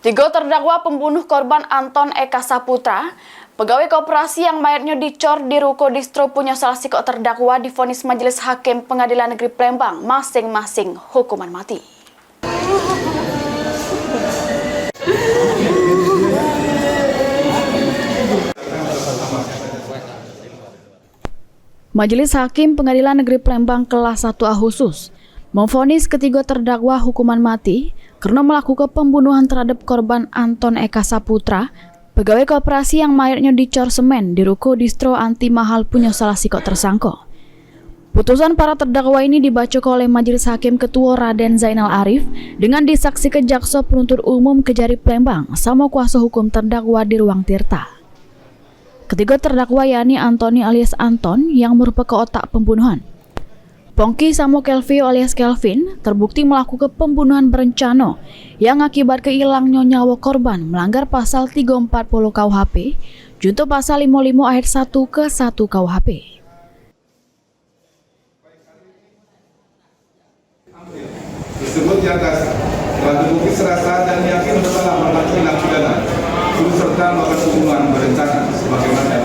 Tiga terdakwa pembunuh korban Anton Eka Saputra, pegawai koperasi yang mayatnya dicor di ruko distro punya salah si terdakwa divonis Majelis Hakim Pengadilan Negeri Palembang masing-masing hukuman mati. Majelis Hakim Pengadilan Negeri Palembang kelas 1A khusus memvonis ketiga terdakwa hukuman mati karena melakukan pembunuhan terhadap korban Anton Eka Saputra, pegawai koperasi yang mayatnya dicor semen di ruko distro anti mahal punya salah si tersangka. Putusan para terdakwa ini dibaca oleh Majelis Hakim Ketua Raden Zainal Arif dengan disaksikan jaksa penuntut umum Kejari Palembang sama kuasa hukum terdakwa di ruang tirta. Ketiga terdakwa yakni Antoni alias Anton yang merupakan otak pembunuhan. Pongki sama Kelvin alias Kelvin terbukti melakukan pembunuhan berencana yang akibat kehilangnya nyawa korban melanggar pasal 340 KUHP, junto pasal 55 ayat 1 ke 1 KUHP. Tersebut di atas telah terbukti serasa dan yakin bersalah melakukan tindak pidana turut serta melakukan pembunuhan berencana sebagaimana.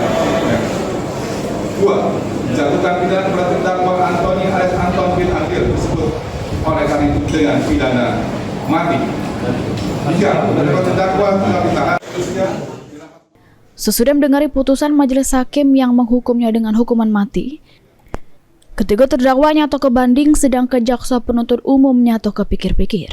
2. Menjatuhkan pidana kepada terdakwa Antoni alias Anton bin Akil tersebut oleh karena itu dengan pidana mati. 3. Menjatuhkan terdakwa telah ditahan. Sesudah mendengar putusan Majelis Hakim yang menghukumnya dengan hukuman mati, ketiga terdakwa nyata ke banding sedangkan jaksa penuntut umum nyata ke pikir-pikir.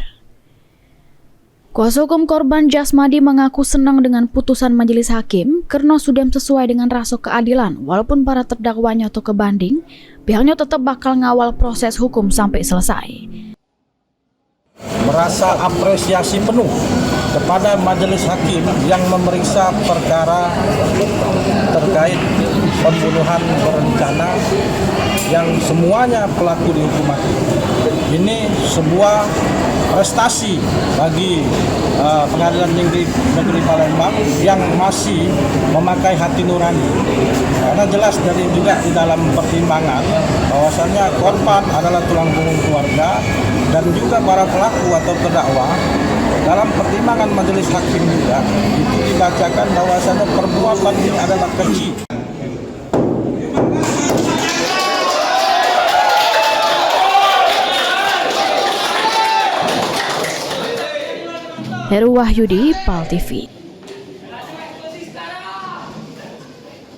Kuasa hukum korban Jasmadi mengaku senang dengan putusan Majelis Hakim karena sudah sesuai dengan rasa keadilan. Walaupun para terdakwa nyata ke banding, pihaknya tetap bakal ngawal proses hukum sampai selesai. Merasa apresiasi penuh kepada Majelis Hakim yang memeriksa perkara terkait pembunuhan berencana yang semuanya pelaku dihukum mati. Ini sebuah prestasi bagi Pengadilan Negeri Palembang yang masih memakai hati nurani. Karena jelas juga di dalam pertimbangan bahwasannya korban adalah tulang punggung keluarga dan juga para pelaku atau terdakwa. Dalam pertimbangan Majelis Hakim juga itu dibacakan bahwasannya perbuatan ini adalah keji. Heru Wahyudi, PAL TV.